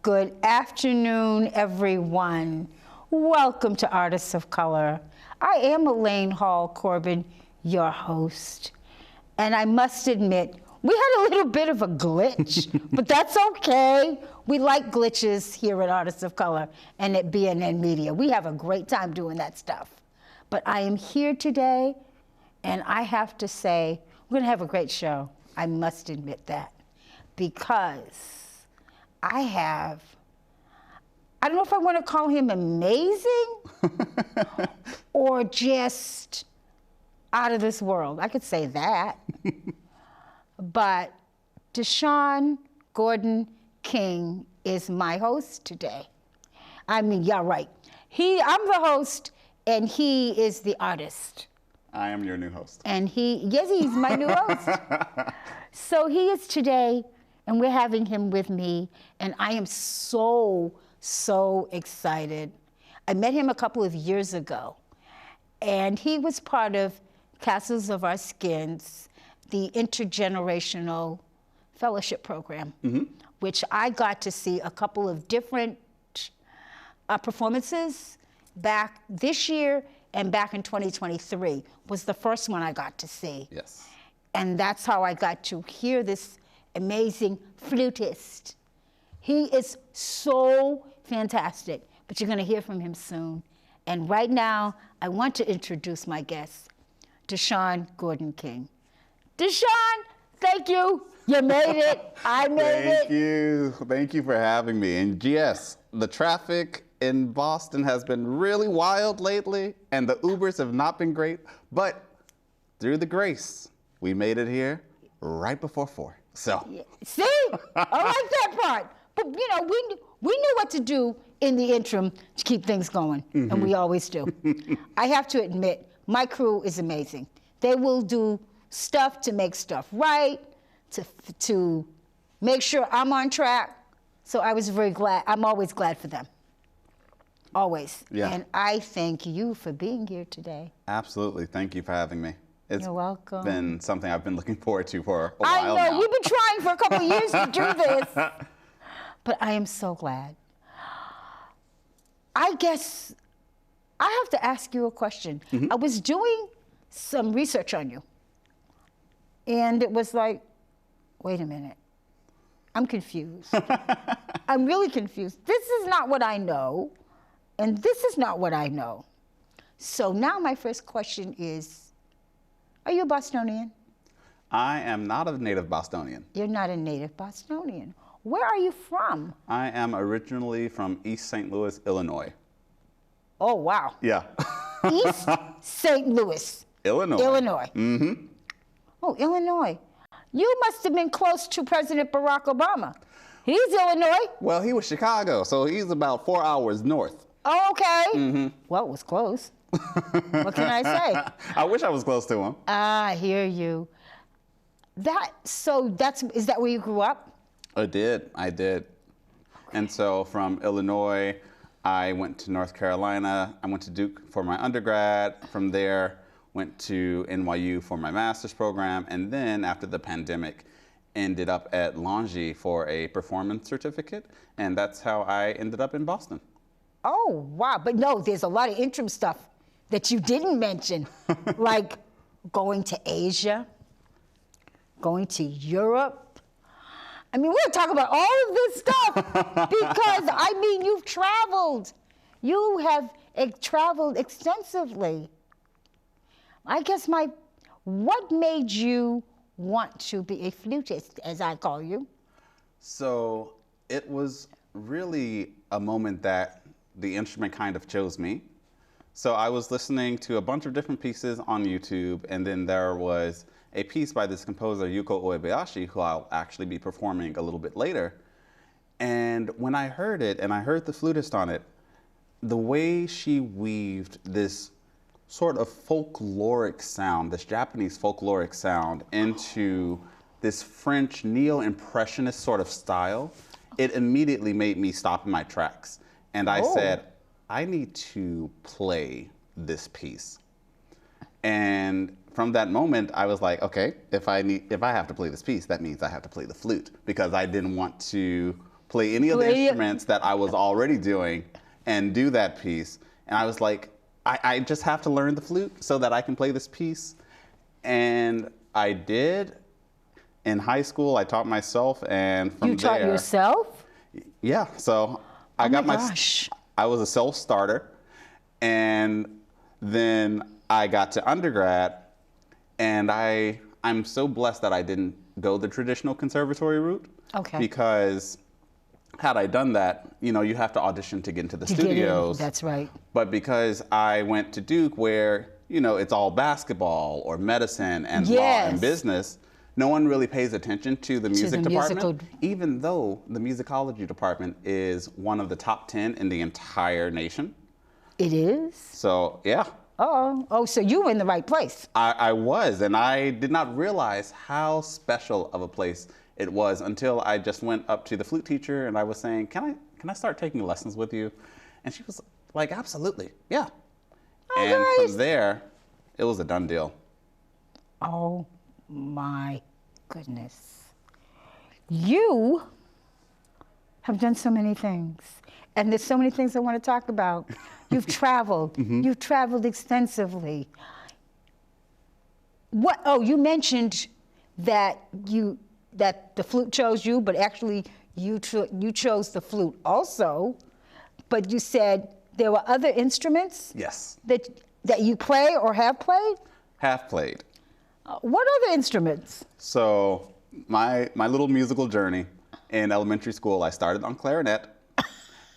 Good afternoon, everyone. Welcome to Artists of Color. I am Elaine Hall-Corbin, your host. And I must admit, we had a little bit of a glitch, but that's okay. We like glitches here at Artists of Color and at BNN Media. We have a great time doing that stuff. But I am here today, and I have to say, we're gonna have a great show. I must admit that, because I don't know if I want to call him amazing or just out of this world. I could say that. But DeShaun Gordon King is my host today. I mean, yeah, right. I'm the host, and he is the artist. I am your new host. And yes, he's my new host. So he is today, and we're having him with me, and I am so excited. I met him a couple of years ago, and he was part of Castles of Our Skins, the intergenerational fellowship program, which I got to see a couple of different performances back this year and back in 2023 was the first one I got to see. Yes. And that's how I got to hear this amazing flutist. He is so fantastic, but you're gonna hear from him soon. And right now, I want to introduce my guest, DeShaun Gordon King. DeShaun, thank you. You made it. I made it. Thank you. Thank you for having me. And yes, the traffic in Boston has been really wild lately, and the Ubers have not been great, but through the grace, we made it here right before 4. So. See, I like that part. But you know, we knew what to do in the interim to keep things going, and we always do. I have to admit, my crew is amazing. They will do stuff to make stuff right, to make sure I'm on track. So I was very glad. I'm always glad for them. Always. Yeah. And I thank you for being here today. Absolutely. Thank you for having me. You're welcome. It's been something I've been looking forward to for a while I know. now. We've been trying for a couple of years to do this. But I am so glad. I guess I have to ask you a question. I was doing some research on you, and it was like, wait a minute, I'm confused. I'm really confused. This is not what I know, and this is not what I know. So now my first question is, are you a Bostonian? I am not a native Bostonian. You're not a native Bostonian. Where are you from? I am originally from East St. Louis, Illinois. Oh, wow. Yeah. East St. Louis. Illinois. Illinois. Mm-hmm. Oh, Illinois. You must have been close to President Barack Obama. He's Illinois. Well, he was Chicago, so he's about 4 hours north. Oh, okay. Well, it was close. What can I say? I wish I was close to him. I hear you. Is that where you grew up? I did. Okay. And so from Illinois, I went to North Carolina. I went to Duke for my undergrad. From there, went to NYU for my master's program. And then after the pandemic, ended up at Longy for a performance certificate. And that's how I ended up in Boston. Oh, wow. But no, there's a lot of interim stuff that you didn't mention, like going to Asia, going to Europe. I mean, we're talking about all of this stuff because, I mean, you've traveled. You have traveled extensively. I guess what made you want to be a flutist, as I call you? So it was really a moment that the instrument kind of chose me. So I was listening to a bunch of different pieces on YouTube, and then there was a piece by this composer, Yuko Uebayashi, who I'll actually be performing a little bit later. And when I heard it, and I heard the flutist on it, the way she weaved this sort of folkloric sound, this Japanese folkloric sound, into this French neo-impressionist sort of style, it immediately made me stop in my tracks. And I said, I need to play this piece. And from that moment, I was like, okay, if I have to play this piece, that means I have to play the flute, because I didn't want to play any of the instruments that I was already doing and do that piece. And I was like, I just have to learn the flute so that I can play this piece. And I did. In high school, I taught myself, and from there... You taught yourself? Yeah, so I got I was a self-starter, and then I got to undergrad, and I'm so blessed that I didn't go the traditional conservatory route. Okay. Because had I done that, you know, you have to audition to get into the studios. That's right. But because I went to Duke where, you know, it's all basketball or medicine and law and business, no one really pays attention to the music department, even though the musicology department is one of the top 10 in the entire nation. It is? So, yeah. Oh, so you were in the right place. I was, and I did not realize how special of a place it was until I just went up to the flute teacher and I was saying, can I start taking lessons with you? And she was like, absolutely, yeah. Oh, and nice. From there, it was a done deal. Oh my goodness. You have done so many things, and there's so many things I want to talk about. You've traveled. You've traveled extensively. What? Oh, you mentioned that the flute chose you, but actually you chose the flute also. But you said there were other instruments. Yes. That you play or have played. Have played. What other instruments? So my little musical journey in elementary school, I started on clarinet.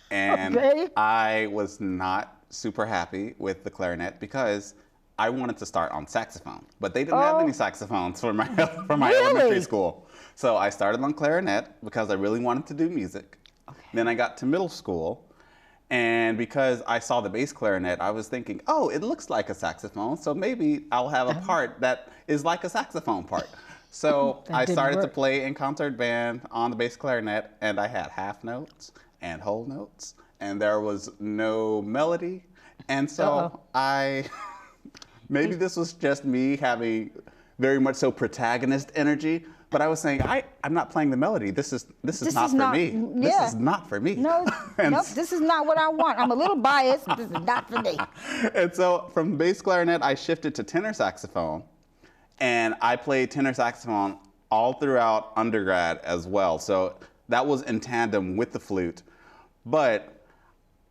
And I was not super happy with the clarinet because I wanted to start on saxophone, but they didn't have any saxophones for my elementary school. So I started on clarinet because I really wanted to do music. Then I got to middle school, and because I saw the bass clarinet, I was thinking, oh, it looks like a saxophone, so maybe I'll have a part that is like a saxophone part. So I started to play in concert band on the bass clarinet, and I had half notes and whole notes, and there was no melody. And so maybe this was just me having very much so protagonist energy, but I was saying, I'm not playing the melody. This is not for me. This is not for me. No, nope, this is not what I want. I'm a little biased, but this is not for me. And so from bass clarinet, I shifted to tenor saxophone, and I played tenor saxophone all throughout undergrad as well. So that was in tandem with the flute. But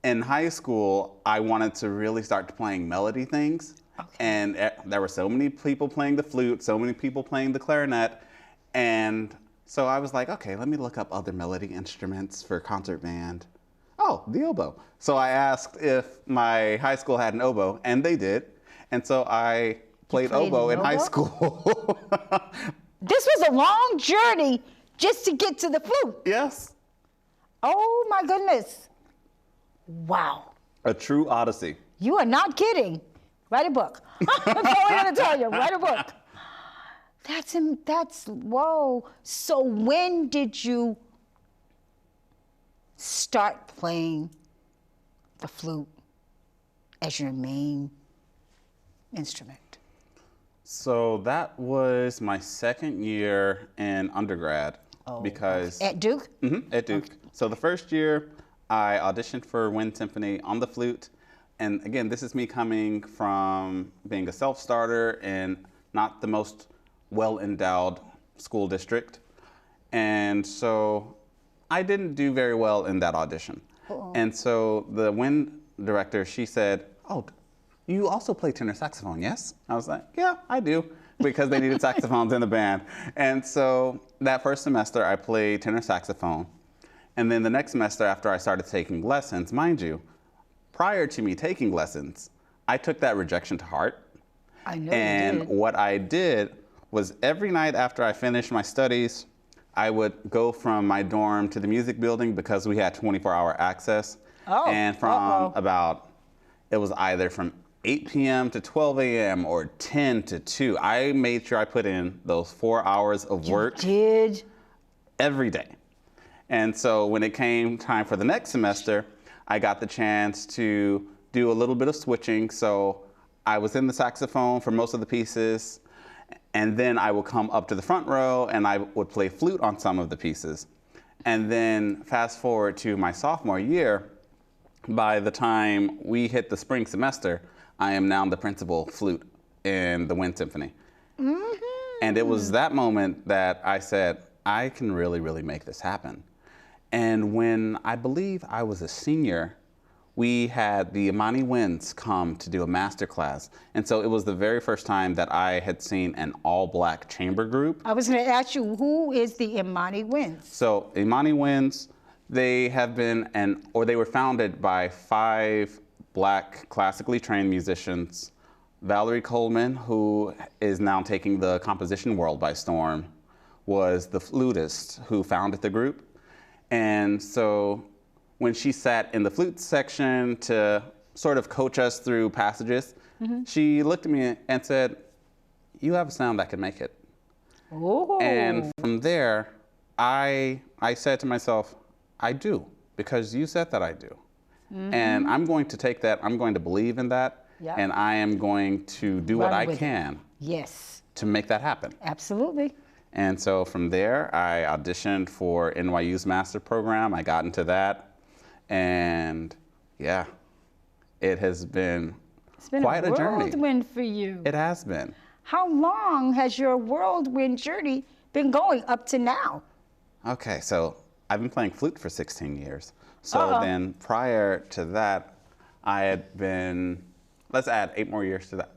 in high school, I wanted to really start playing melody things. And there were so many people playing the flute, so many people playing the clarinet. And so I was like, okay, let me look up other melody instruments for concert band. Oh, the oboe. So I asked if my high school had an oboe, and they did. And so I played oboe in high school. This was a long journey just to get to the flute. Yes. Oh my goodness. Wow. A true odyssey. You are not kidding. Write a book. That's all I'm going to tell you. Write a book. That's, whoa. So when did you start playing the flute as your main instrument? So that was my second year in undergrad. Because at Duke? At Duke. Okay. So the first year, I auditioned for Wind Symphony on the flute. And again, this is me coming from being a self-starter in not the most well-endowed school district. And so I didn't do very well in that audition. And so the wind director, she said, oh, you also play tenor saxophone, yes? I was like, yeah, I do, because they needed saxophones in the band. And so that first semester, I played tenor saxophone. And then the next semester, after I started taking lessons, mind you, prior to me taking lessons, I took that rejection to heart. I know and you did. What I did was every night after I finished my studies, I would go from my dorm to the music building because we had 24-hour access. And from it was either from 8 p.m. to 12 a.m. or 10 to 2. I made sure I put in those 4 hours of work. You did? Every day. And so when it came time for the next semester, I got the chance to do a little bit of switching. So I was in the saxophone for most of the pieces, and then I would come up to the front row and I would play flute on some of the pieces. And then fast forward to my sophomore year, by the time we hit the spring semester, I am now the principal flute in the Wind Symphony. And it was that moment that I said, I can really, really make this happen. And when I believe I was a senior, we had the Imani Winds come to do a master class. And so it was the very first time that I had seen an all-black chamber group. I was going to ask you, who is the Imani Winds? So Imani Winds, they have been, they were founded by 5 black classically trained musicians. Valerie Coleman, who is now taking the composition world by storm, was the flutist who founded the group. And so when she sat in the flute section to sort of coach us through passages, she looked at me and said, "You have a sound that can make it." Oh. And from there, I said to myself, I do, because you said that I do. And I'm going to take that, I'm going to believe in that, and I am going to do what I can to make that happen. Absolutely. And so from there, I auditioned for NYU's master program. I got into that. And yeah, it has been quite a journey. It's been a whirlwind for you. It has been. How long has your whirlwind journey been going up to now? Okay, so I've been playing flute for 16 years. So then prior to that, I had been, let's add 8 more years to that.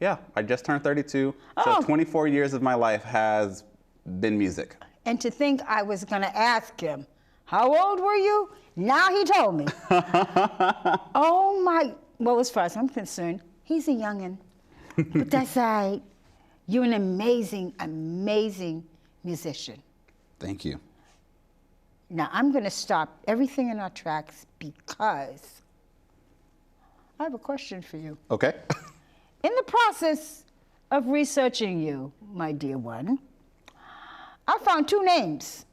Yeah, I just turned 32. So 24 years of my life has been music. And to think I was going to ask him, how old were you? Now he told me. Oh my, well, as far as I'm concerned, he's a youngin'. But that's all right. You're an amazing, amazing musician. Thank you. Now, I'm going to stop everything in our tracks because I have a question for you. Okay. In the process of researching you, my dear one, I found 2 names.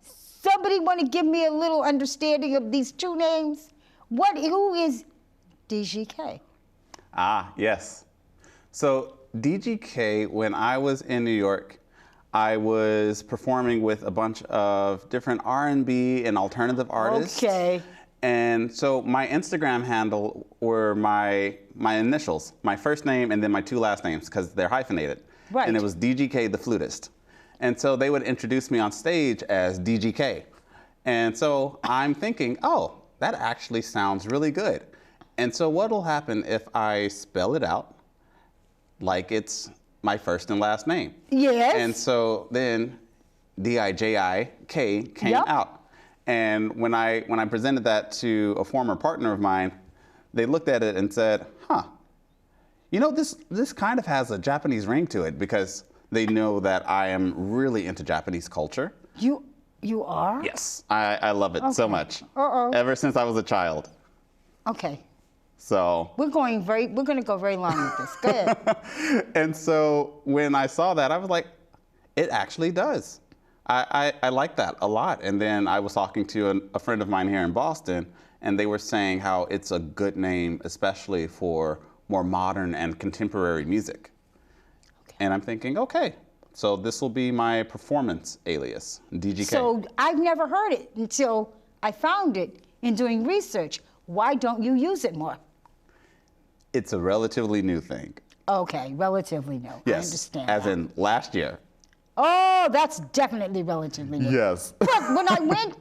Somebody want to give me a little understanding of these 2 names? Who is DGK? Yes. So DGK, when I was in New York, I was performing with a bunch of different R&B and alternative artists. Okay. And so my Instagram handle were my initials, my first name and then my 2 last names, because they're hyphenated. Right. And it was DGK the flutist. And so they would introduce me on stage as DGK. And so I'm thinking, oh, that actually sounds really good. And so what'll happen if I spell it out like it's my first and last name? Yes. And so then D-I-J-I-K came out. And when I presented that to a former partner of mine, they looked at it and said, you know, this kind of has a Japanese ring to it, because they know that I am really into Japanese culture. You are? Yes, I love it so much. Ever since I was a child. Okay. So we're going to go very long with this. Go ahead. And so when I saw that, I was like, it actually does. I like that a lot. And then I was talking to a friend of mine here in Boston, and they were saying how it's a good name, especially for more modern and contemporary music. And I'm thinking, okay, so this will be my performance alias, DGK. So I've never heard it until I found it in doing research. Why don't you use it more? It's a relatively new thing. Okay, relatively new. Yes, I understand as that. in last year. Oh, that's definitely relatively new. Yes. But when I went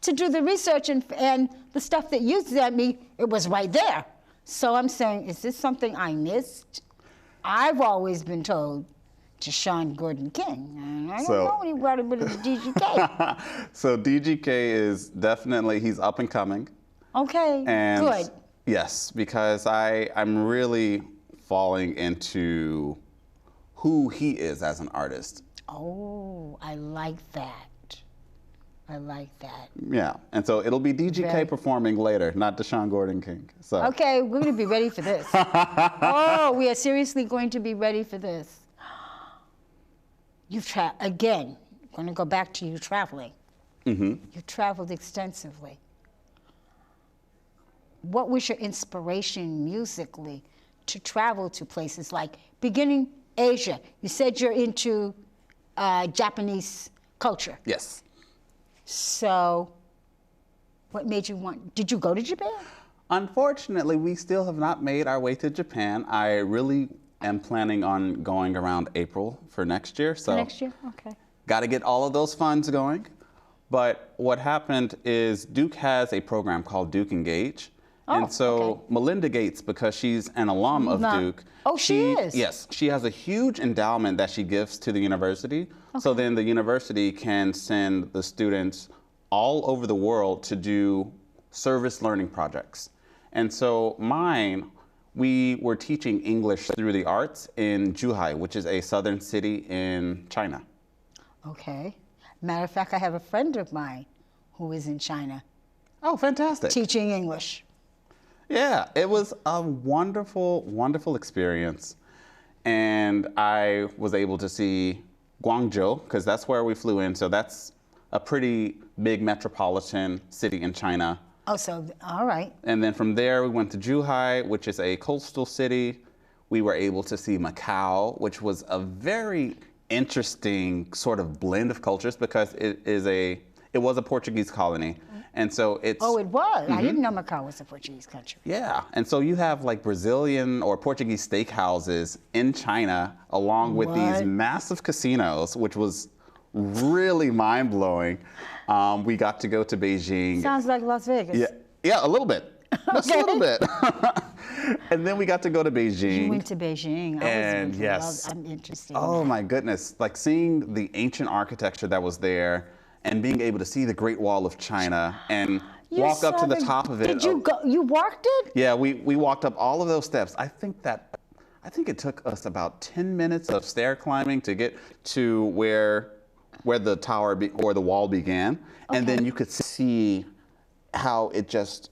to do the research and the stuff that you sent me, it was right there. So I'm saying, is this something I missed? I've always been told DeShaun Gordon King. And I don't know anybody but it's DGK. So DGK is definitely, he's up and coming. Okay, And good. Yes, because I'm really falling into who he is as an artist. Oh, I like that. I like that. Yeah, and so it'll be DGK performing later, not DeShaun Gordon King. So. Okay, we're going to be ready for this. Oh, we are seriously going to be ready for this. You've again, I'm going to go back to you traveling. You traveled extensively. What was your inspiration musically to travel to places like beginning Asia? You said you're into Japanese culture. Yes. So what made you did you go to Japan? Unfortunately, we still have not made our way to Japan. I really am planning on going around April for next year. So Next year? Okay. got to get all of those funds going. But what happened is Duke has a program called Duke Engage. And so okay. Melinda Gates, because she's an alum of Duke. Oh, she is? Yes. She has a huge endowment that she gives to the university. So then the university can send the students all over the world to do service learning projects. And so we were teaching English through the arts in Zhuhai, which is a southern city in China. Okay. Matter of fact, I have a friend of mine who is in China Oh, fantastic. teaching English. Yeah, it was a wonderful, wonderful experience. And I was able to see Guangzhou, because that's where we flew in. So that's a pretty big metropolitan city in China. Oh, so, all right. And then from there, we went to Zhuhai, which is a coastal city. We were able to see Macau, which was a very interesting sort of blend of cultures because it was a Portuguese colony. And so it's... Oh, it was? I didn't know Macau was a Portuguese country. Yeah, and so you have like Brazilian or Portuguese steakhouses in China along with these massive casinos, which was really mind-blowing. We got to go to Beijing. Sounds like Las Vegas. Yeah, a little bit. Just a little bit. And then we got to go to Beijing. You went to Beijing. And yes. I'm interested. Oh my goodness. Like seeing the ancient architecture that was there and being able to see the Great Wall of China and walk up to the top of it. Did you go? You walked it? Yeah, we walked up all of those steps. I think it took us about 10 minutes of stair climbing to get to where the tower or the wall began. And then you could see how it just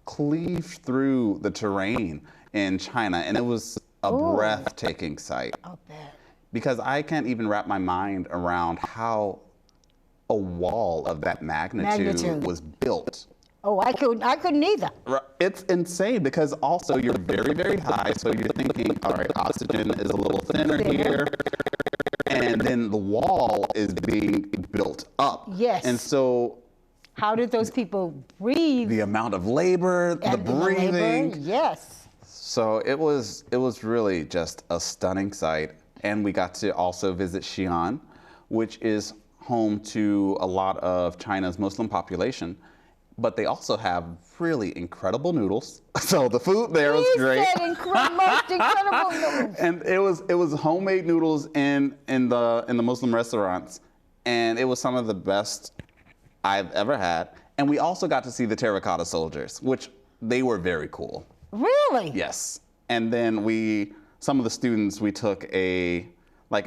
cleaved through the terrain in China. And it was a breathtaking sight. I'll bet. Because I can't even wrap my mind around how a wall of that magnitude was built. Oh, I couldn't either. It's insane because also you're very, very high. So you're thinking, all right, oxygen is a little thinner here. And then the wall is being built up. Yes. And so how did those people breathe? the amount of labor, the breathing. Labor, yes. So it was really just a stunning sight. And we got to also visit Xi'an, which is home to a lot of China's Muslim population. But they also have really incredible noodles. So the food there was great. Said most incredible noodles. And it was homemade noodles in the Muslim restaurants, and it was some of the best I've ever had. And we also got to see the terracotta soldiers, which they were very cool. Really? Yes. And then some of the students, we took a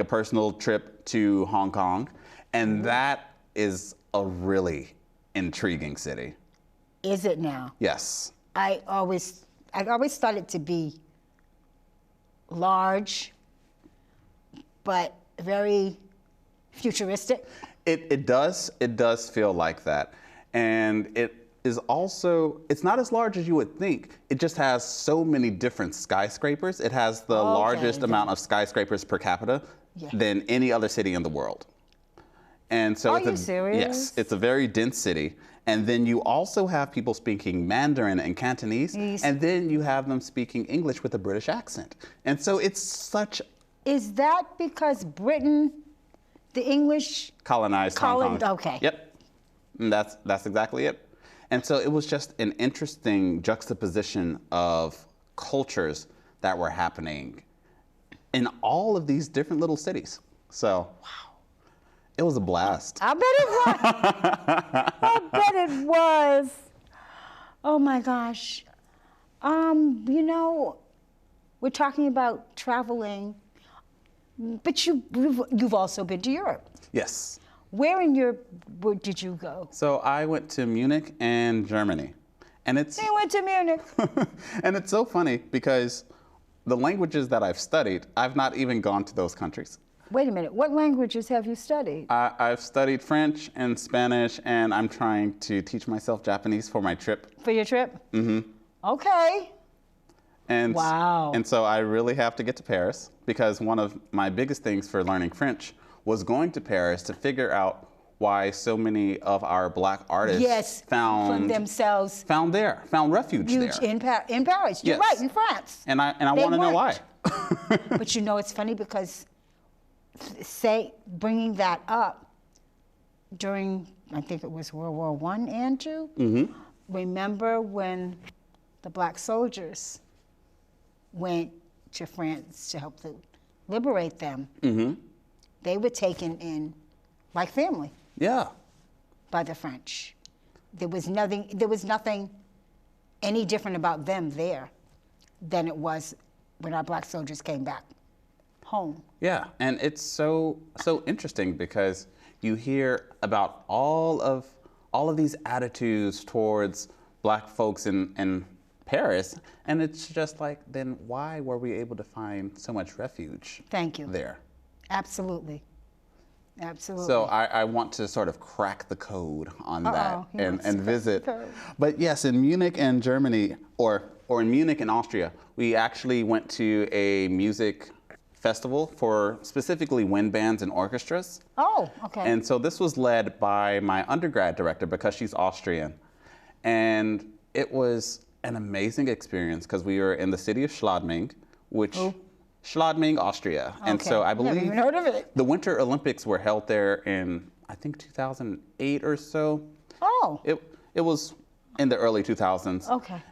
personal trip to Hong Kong, and that is a really intriguing city. Is it now? Yes. I always thought it to be large, but very futuristic. It does feel like that. And it is also, it's not as large as you would think. It just has so many different skyscrapers. It has the largest amount of skyscrapers per capita than any other city in the world. And so Are you serious? Yes, it's a very dense city. And then you also have people speaking Mandarin and Cantonese, and then you have them speaking English with a British accent. And so it's such... Is that because Britain, the English... colonized Hong Kong. Okay. Yep. And that's exactly it. And so it was just an interesting juxtaposition of cultures that were happening in all of these different little cities. So... wow. It was a blast. I bet it was. I bet it was. Oh my gosh. We're talking about traveling, but you've also been to Europe. Yes. Where in Europe did you go? So I went to Munich and Germany. And You went to Munich. And it's so funny because the languages that I've studied, I've not even gone to those countries. Wait a minute, what languages have you studied? I've studied French and Spanish, and I'm trying to teach myself Japanese for my trip. For your trip? Mm-hmm. Okay. And, wow. And so I really have to get to Paris because one of my biggest things for learning French was going to Paris to figure out why so many of our Black artists found refuge there. In Paris. You're Yes. right, in France. And I want to know why. But you know, it's funny because bringing that up during, I think it was World War I and II. Mm-hmm. Remember when the Black soldiers went to France to help liberate them? Mm-hmm. They were taken in like family. Yeah. By the French. There was nothing any different about them there than it was when our Black soldiers came back home. Yeah, and it's so interesting because you hear about all of these attitudes towards Black folks in Paris, and it's just like, then why were we able to find so much refuge? Thank you. There. Absolutely. Absolutely. So I want to sort of crack the code on that and visit. But yes, in Munich and Germany, or in Munich and Austria, we actually went to a music festival for specifically wind bands and orchestras. Oh, okay. And so this was led by my undergrad director because she's Austrian. And it was an amazing experience because we were in the city of Schladming, Schladming, Austria. Okay. And so I believe never even heard of it. The Winter Olympics were held there in, I think, 2008 or so. Oh. It was in the early 2000s. Okay.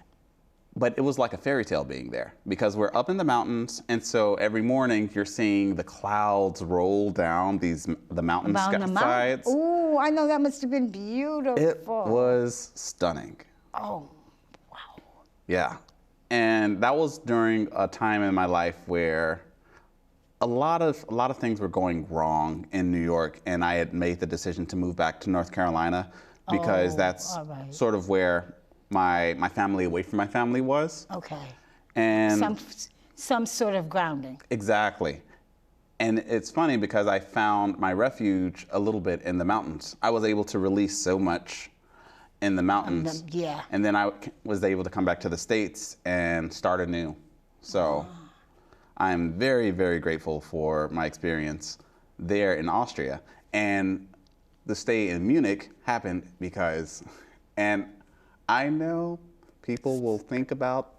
But it was like a fairy tale being there because we're up in the mountains, and so every morning you're seeing the clouds roll down the mountain sides. Ooh, I know that must have been beautiful. It was stunning. Oh, wow. Yeah. And that was during a time in my life where a lot of things were going wrong in New York, and I had made the decision to move back to North Carolina because that's sort of where my family away from my family was. Okay. And some sort of grounding. Exactly. And it's funny because I found my refuge a little bit in the mountains. I was able to release so much in the mountains. Yeah. And then I was able to come back to the States and start anew. So I'm very, very grateful for my experience there in Austria. And the stay in Munich happened because, and I know people will think about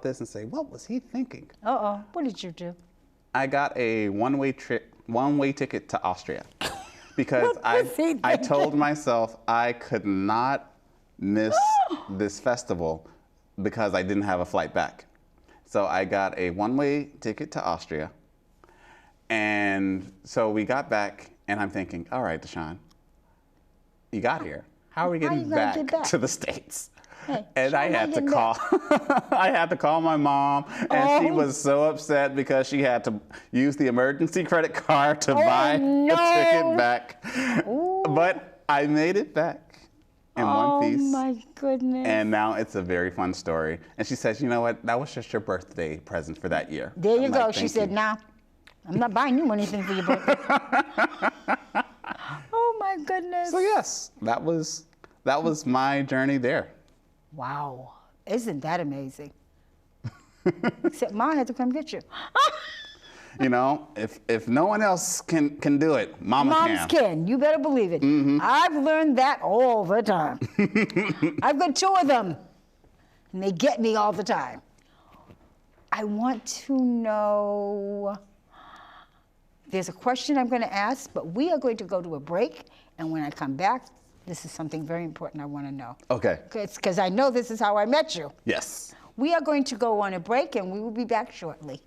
this and say, what was he thinking? Uh-oh, what did you do? I got a one-way ticket to Austria because I told myself I could not miss this festival because I didn't have a flight back. So I got a one-way ticket to Austria. And so we got back, and I'm thinking, all right, DeShaun, you got here. How are we getting back to the States? Hey, and I had to call. I had to call my mom, and she was so upset because she had to use the emergency credit card to buy the ticket back. Ooh. But I made it back in one piece. Oh my goodness! And now it's a very fun story. And she says, "You know what? That was just your birthday present for that year." There you go. She said, "Nah, I'm not buying you anything for your birthday." Oh my goodness! So yes, that was my journey there. Wow, isn't that amazing? Except Mom had to come get you. You know, if no one else can do it, Moms can. You better believe it. Mm-hmm. I've learned that all the time. I've got 2 of them, and they get me all the time. I want to know, there's a question I'm going to ask, but we are going to go to a break, and when I come back, this is something very important I want to know. Okay. Because I know this is how I met you. Yes. We are going to go on a break, and we will be back shortly.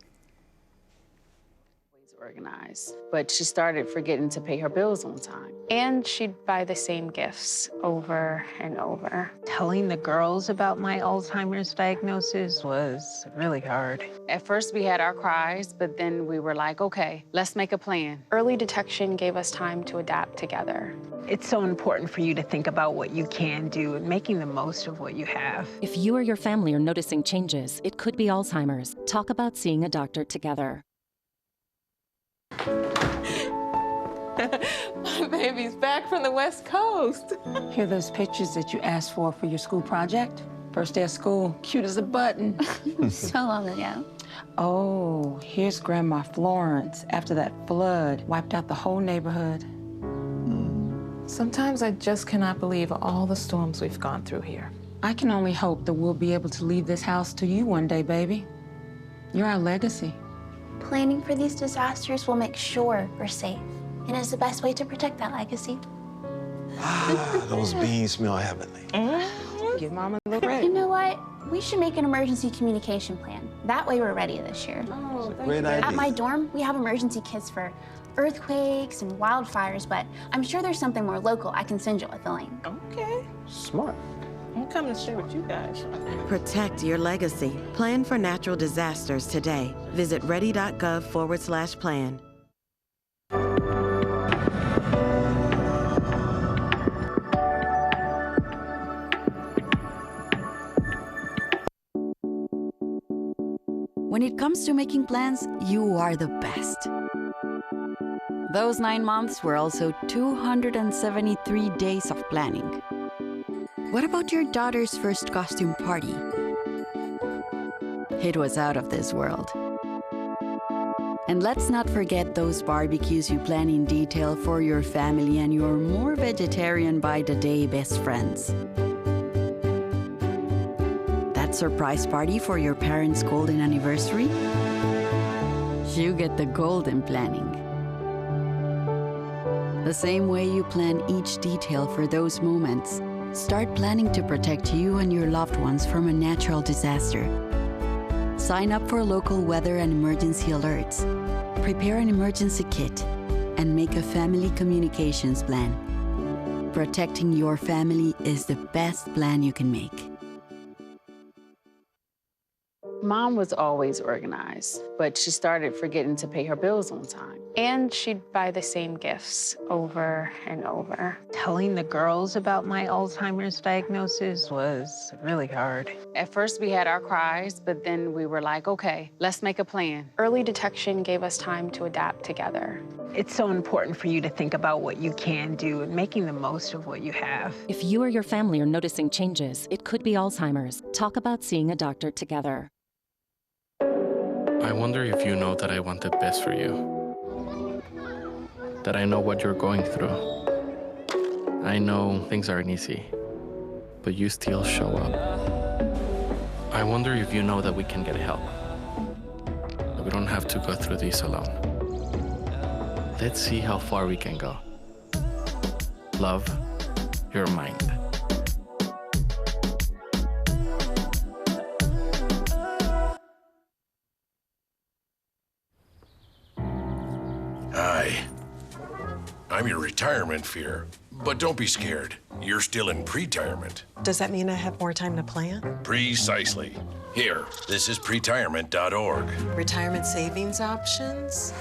Organized, but she started forgetting to pay her bills on time. And she'd buy the same gifts over and over. Telling the girls about my Alzheimer's diagnosis was really hard. At first we had our cries, but then we were like, okay, let's make a plan. Early detection gave us time to adapt together. It's so important for you to think about what you can do and making the most of what you have. If you or your family are noticing changes, it could be Alzheimer's. Talk about seeing a doctor together. My baby's back from the West Coast. Here are those pictures that you asked for your school project? First day of school, cute as a button. So long ago. Oh, here's Grandma Florence after that flood wiped out the whole neighborhood. Sometimes I just cannot believe all the storms we've gone through here. I can only hope that we'll be able to leave this house to you one day, baby. You're our legacy. Planning for these disasters will make sure we're safe, and is the best way to protect that legacy. Those beans smell heavenly. Give Mama a little You credit. know what? We should make an emergency communication plan. That way we're ready this year. Oh, Great idea. At my dorm, we have emergency kits for earthquakes and wildfires, but I'm sure there's something more local I can send you with, Elaine. Okay. Smart. I'm coming to share with you guys. Protect your legacy. Plan for natural disasters today. Visit ready.gov/plan. When it comes to making plans, you are the best. Those 9 months were also 273 days of planning. What about your daughter's first costume party? It was out of this world. And let's not forget those barbecues you plan in detail for your family and your more vegetarian by the day best friends. That surprise party for your parents' golden anniversary? You get the golden planning. The same way you plan each detail for those moments, start planning to protect you and your loved ones from a natural disaster. Sign up for local weather and emergency alerts. Prepare an emergency kit and make a family communications plan. Protecting your family is the best plan you can make. Mom was always organized, but she started forgetting to pay her bills on time. And she'd buy the same gifts over and over. Telling the girls about my Alzheimer's diagnosis was really hard. At first, we had our cries, but then we were like, okay, let's make a plan. Early detection gave us time to adapt together. It's so important for you to think about what you can do and making the most of what you have. If you or your family are noticing changes, it could be Alzheimer's. Talk about seeing a doctor together. I wonder if you know that I want the best for you. That I know what you're going through. I know things aren't easy, but you still show up. I wonder if you know that we can get help. That we don't have to go through this alone. Let's see how far we can go. Love, your mind. Hi. I'm your retirement fear. But don't be scared. You're still in pre-retirement. Does that mean I have more time to plan? Precisely. Here, this is pretirement.org. Retirement savings options?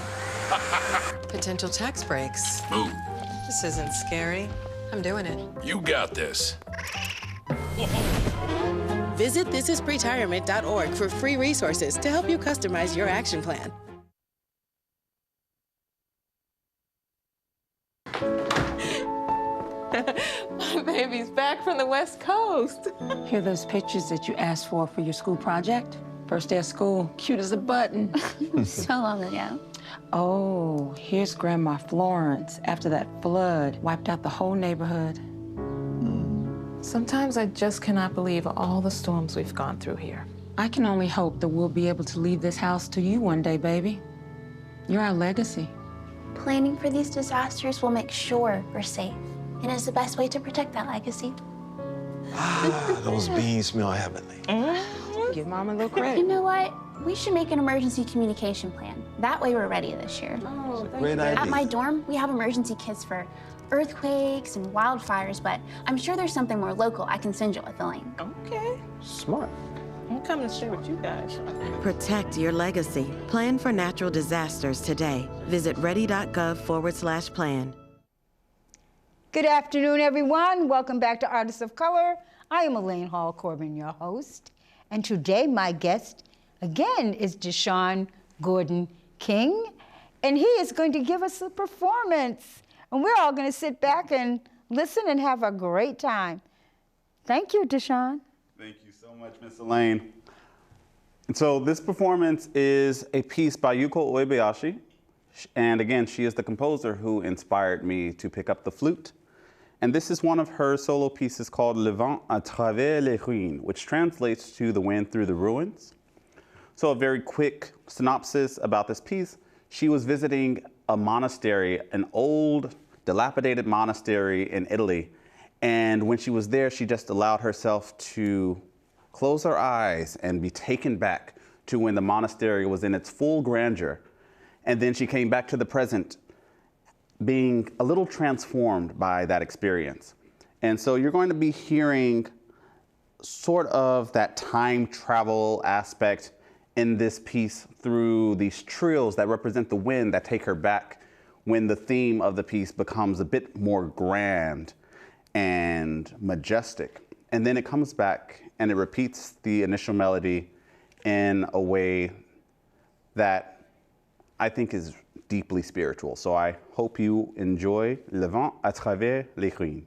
Potential tax breaks. Ooh, This isn't scary. I'm doing it. you got this. Visit thisispretirement.org for free resources to help you customize your action plan. My baby's back from the West Coast. Here are those pictures that you asked for your school project? First day of school, cute as a button. So long ago. Oh, here's Grandma Florence after that flood wiped out the whole neighborhood. Sometimes I just cannot believe all the storms we've gone through here. I can only hope that we'll be able to leave this house to you one day, baby. You're our legacy. Planning for these disasters will make sure we're safe, and is the best way to protect that legacy. Those beans smell heavenly. Give Mama a little You credit. know what? We should make an emergency communication plan. That way we're ready this year. Oh, Great idea. At my dorm, we have emergency kits for earthquakes and wildfires, but I'm sure there's something more local I can send you with, Elaine. Okay. Smart. I'm coming to share with you guys. Protect your legacy. Plan for natural disasters today. Visit ready.gov/plan. Good afternoon, everyone. Welcome back to Artists of Color. I am Elaine Hall-Corbin, your host. And today my guest, again, is DeShaun Gordon King. And he is going to give us a performance. And we're all going to sit back and listen and have a great time. Thank you, DeShaun. Thank you so much, Miss Elaine. And so this performance is a piece by Yuko Uebayashi. And again, she is the composer who inspired me to pick up the flute And this is one of her solo pieces called Le vent à travers les ruines, which translates to The Wind Through the Ruins. So a very quick synopsis about this piece. She was visiting a monastery, an old, dilapidated monastery in Italy. And when she was there, she just allowed herself to close her eyes and be taken back to when the monastery was in its full grandeur. And then she came back to the present, being a little transformed by that experience. And so you're going to be hearing sort of that time travel aspect in this piece through these trills that represent the wind that take her back when the theme of the piece becomes a bit more grand and majestic. And then it comes back and it repeats the initial melody in a way that I think is deeply spiritual. So I hope you enjoy Le vent à travers les ruines.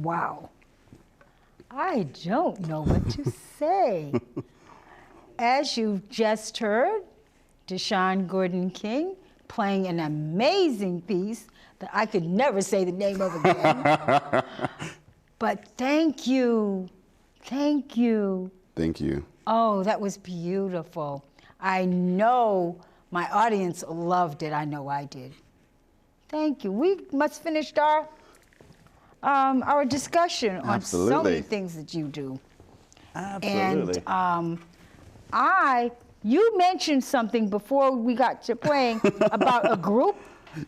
Wow. I don't know what to say. As you've just heard, DeShaun Gordon King playing an amazing piece that I could never say the name of again. But thank you. Thank you. Thank you. Oh, that was beautiful. I know my audience loved it. I know I did. Thank you. We must finish our discussion on so many things that you do. Absolutely. And you mentioned something before we got to playing about a group.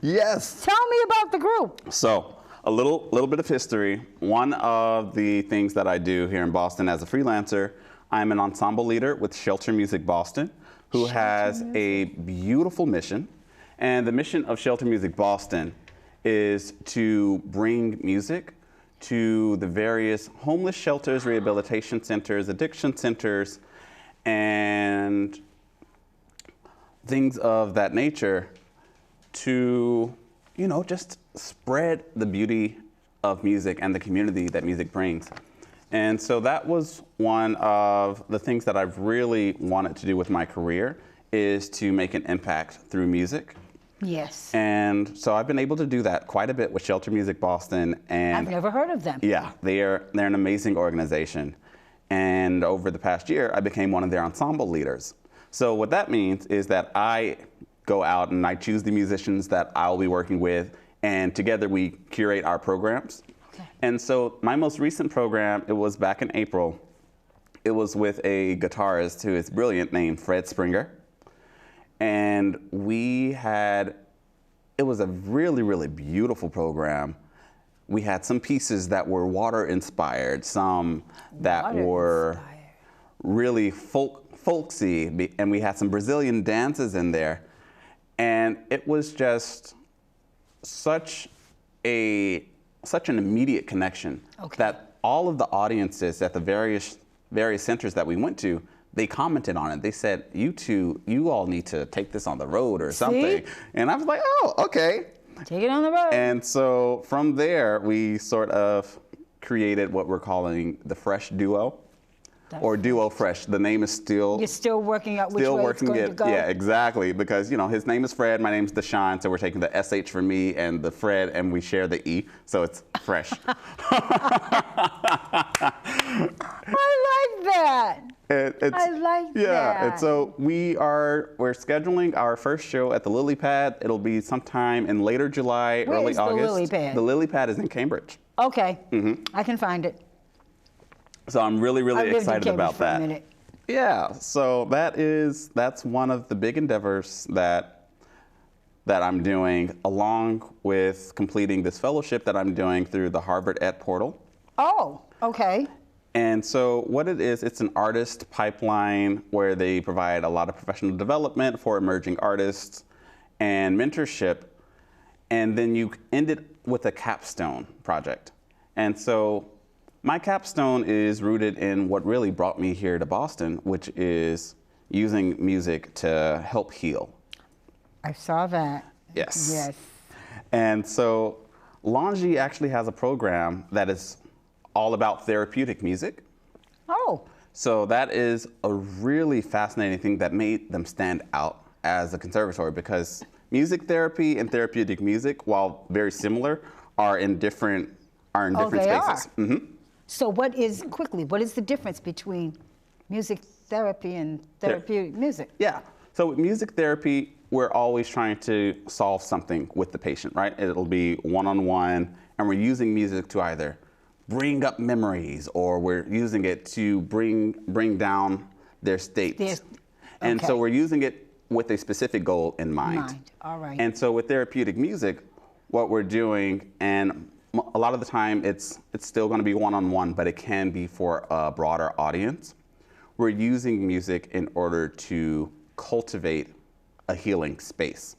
Yes. Tell me about the group. So, a little bit of history. One of the things that I do here in Boston as a freelancer, I'm an ensemble leader with Shelter Music Boston, who has a beautiful mission. And the mission of Shelter Music Boston is to bring music to the various homeless shelters, rehabilitation centers, addiction centers, and things of that nature to, you know, just spread the beauty of music and the community that music brings. And so that was one of the things that I've really wanted to do with my career, is to make an impact through music. Yes. And so I've been able to do that quite a bit with Shelter Music Boston. And I've never heard of them. Yeah, they're an amazing organization. And over the past year, I became one of their ensemble leaders. So what that means is that I go out and I choose the musicians that I'll be working with, and together we curate our programs. Okay. And so my most recent program, it was back in April. It was with a guitarist who is brilliant named Fred Springer. And it was a really, really beautiful program. We had some pieces that were water inspired, some that were really folksy, and we had some Brazilian dances in there. And it was just such an immediate connection that all of the audiences at the various centers that we went to, they commented on it. They said, you all need to take this on the road or something. And I was like, oh, okay. Take it on the road. And so from there, we sort of created what we're calling the Fresh Duo. Or Duo Fresh. The name is still... You're still working out which way it's going to go? Yeah, exactly. Because, you know, his name is Fred, my name's DeShaun, so we're taking the SH for me and the Fred, and we share the E, so it's Fresh. I like that. I like that. Yeah, and so we're scheduling our first show at the Lily Pad. It'll be sometime in later July, early August. Where is the Lily Pad? The Lily Pad is in Cambridge. Okay, I can find it. So I'm really, really excited about that. For a minute. Yeah, so that's one of the big endeavors that I'm doing, along with completing this fellowship that I'm doing through the Harvard Ed Portal. Oh, okay. And so what it is, it's an artist pipeline where they provide a lot of professional development for emerging artists and mentorship. And then you end it with a capstone project. And so my capstone is rooted in what really brought me here to Boston, which is using music to help heal. I saw that. Yes. Yes. And so Longy actually has a program that is all about therapeutic music. Oh. So that is a really fascinating thing that made them stand out as a conservatory, because music therapy and therapeutic music, while very similar, are in different spaces. Mm-hmm. So what is the difference between music therapy and therapeutic music? Yeah, so with music therapy, we're always trying to solve something with the patient, right? It'll be one-on-one, and we're using music to either bring up memories, or we're using it to bring down their state. And so we're using it with a specific goal in mind. All right. And so with therapeutic music, what we're doing, and a lot of the time it's still going to be one-on-one, but it can be for a broader audience. We're using music in order to cultivate a healing space.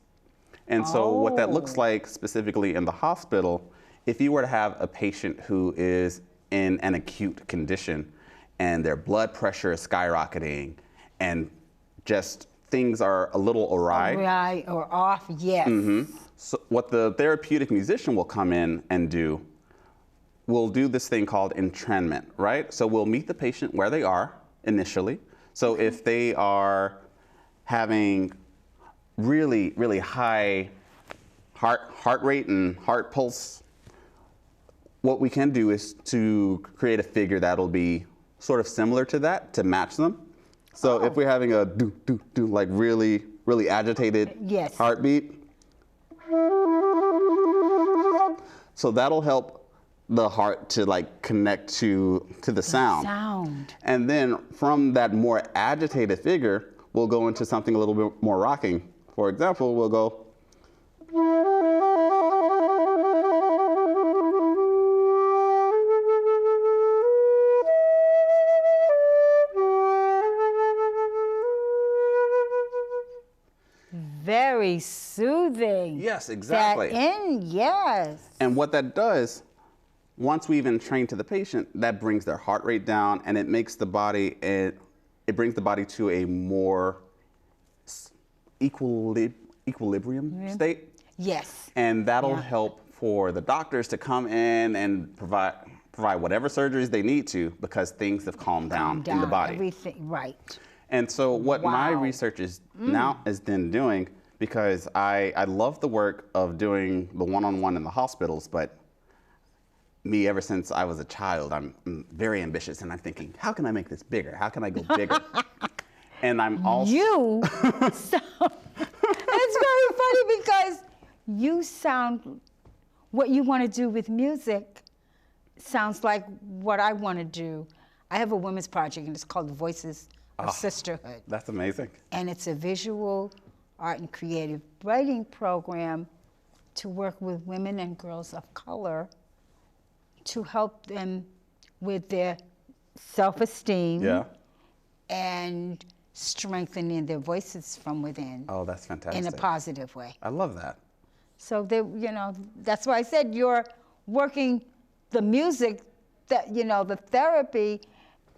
And so what that looks like specifically in the hospital, if you were to have a patient who is in an acute condition and their blood pressure is skyrocketing and just things are a little awry. Awry or off, yes. Mm-hmm. So what the therapeutic musician will come in and do we'll do this thing called entrainment, right? So we'll meet the patient where they are initially. So if they are having really, really high heart rate and heart pulse, what we can do is to create a figure that'll be sort of similar to that to match them. So if we're having a do, do, do, like really, really agitated heartbeat, so that'll help the heart to like connect to the sound. And then from that more agitated figure, we'll go into something a little bit more rocking. For example, we'll go. Very soothing. Yes, exactly. Yes. And what that does, once we've entrained to the patient, that brings their heart rate down, and it makes the body, it brings the body to a more equilibrium state. Yes. And that'll help for the doctors to come in and provide whatever surgeries they need to, because things have calmed down in the body. Everything, right. And so what my research is now is then doing, because I love the work of doing the one-on-one in the hospitals, but me, ever since I was a child, I'm very ambitious, and I'm thinking, how can I make this bigger? How can I go bigger? And I'm also... So, it's very funny because you sound, what you want to do with music sounds like what I want to do. I have a women's project, and it's called Voices of Sisterhood. That's amazing. And it's a visual art and creative writing program to work with women and girls of color to help them with their self-esteem and strengthening their voices from within. Oh, that's fantastic. In a positive way. I love that. So they, you know, that's why I said you're working the music, that, you know, the therapy,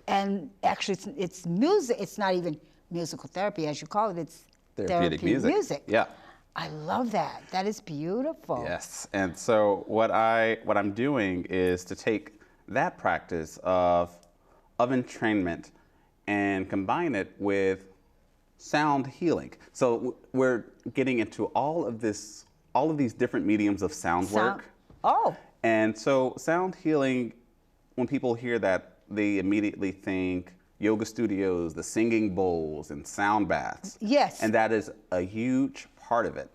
and actually it's music. It's not even musical therapy as you call it. It's therapeutic music. Yeah. I love that. That is beautiful. Yes. And so what I'm doing is to take that practice of entrainment and combine it with sound healing. So we're getting into all of these different mediums of sound work. Oh. And so sound healing, when people hear that, they immediately think yoga studios, the singing bowls, and sound baths. Yes. And that is a huge part of it.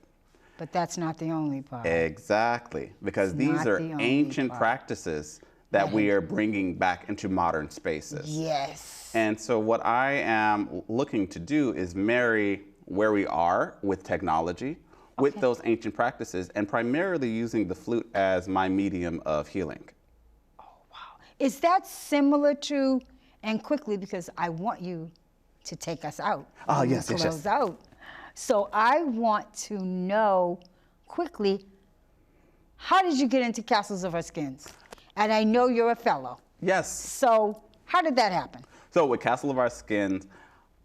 But that's not the only part. Exactly, because these are ancient practices that we are bringing back into modern spaces. Yes. And so what I am looking to do is marry where we are with technology, with those ancient practices, and primarily using the flute as my medium of healing. Oh, wow. Is that similar to, and quickly, because I want you to take us out. Oh, yes, yes, close out. So I want to know quickly, how did you get into Castles of Our Skins? And I know you're a fellow. Yes. So how did that happen? So with Castle of Our Skins,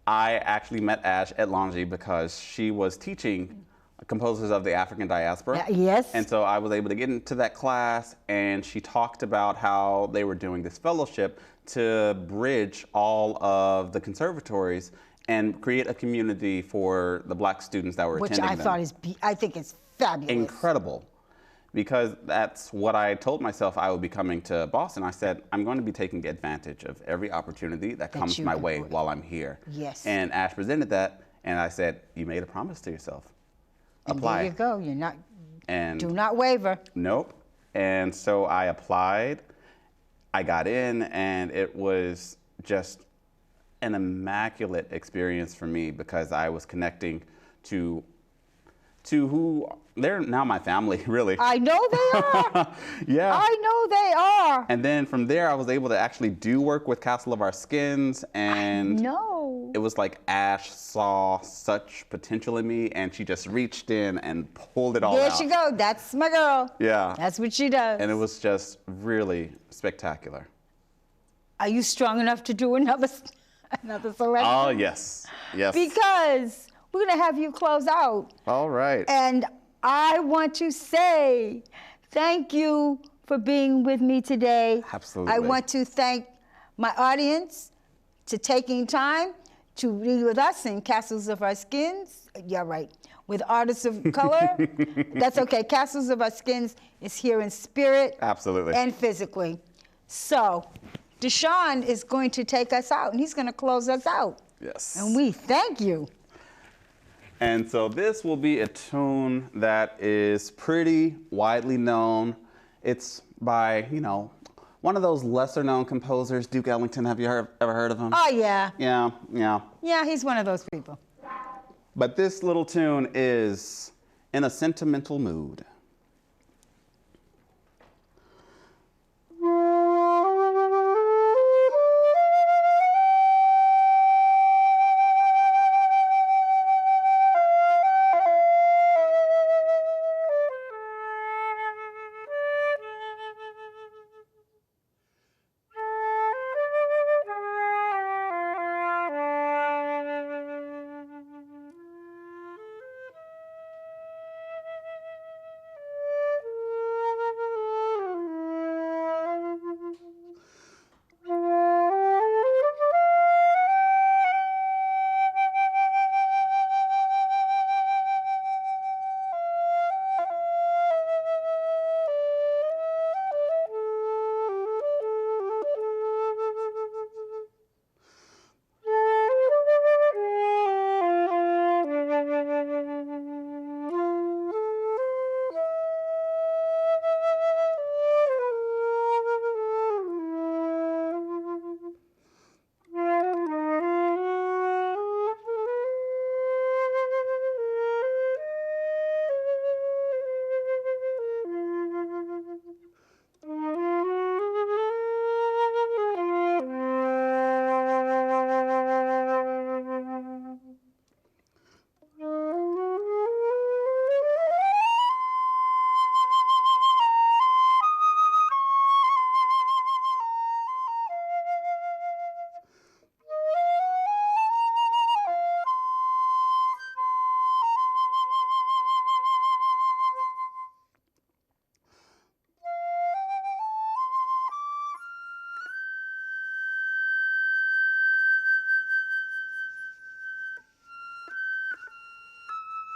I actually met Ash at Longy because she was teaching composers of the African diaspora. Yes. And so I was able to get into that class, and she talked about how they were doing this fellowship to bridge all of the conservatories and create a community for the Black students that were attending them. Which I thought I think it's fabulous. Incredible. Because that's what I told myself I would be coming to Boston. I said, I'm going to be taking advantage of every opportunity that comes my way while I'm here. Yes. And Ash presented that, and I said, you made a promise to yourself. Apply. And there you go. You're not, and do not waver. Nope. And so I applied. I got in, and it was just an immaculate experience for me because I was connecting to who, they're now my family, really. I know they are. Yeah. I know they are. And then from there, I was able to actually do work with Castle of Our Skins, and it was like Ash saw such potential in me, and she just reached in and pulled it all out. There she go. That's my girl. Yeah. That's what she does. And it was just really spectacular. Are you strong enough to do another selection? Oh, yes. Yes. Because we're going to have you close out. All right. And I want to say thank you for being with me today. Absolutely. I want to thank my audience to taking time to be with us in Castles of Our Skins. Yeah, right. With Artists of Color. That's okay. Castles of Our Skins is here in spirit. Absolutely. And physically. So, DeShaun is going to take us out, and he's going to close us out. Yes. And we thank you. And so this will be a tune that is pretty widely known. It's by, you know, one of those lesser known composers, Duke Ellington. Have you ever heard of him? Oh, yeah. Yeah, yeah. Yeah, he's one of those people. But this little tune is In a Sentimental Mood.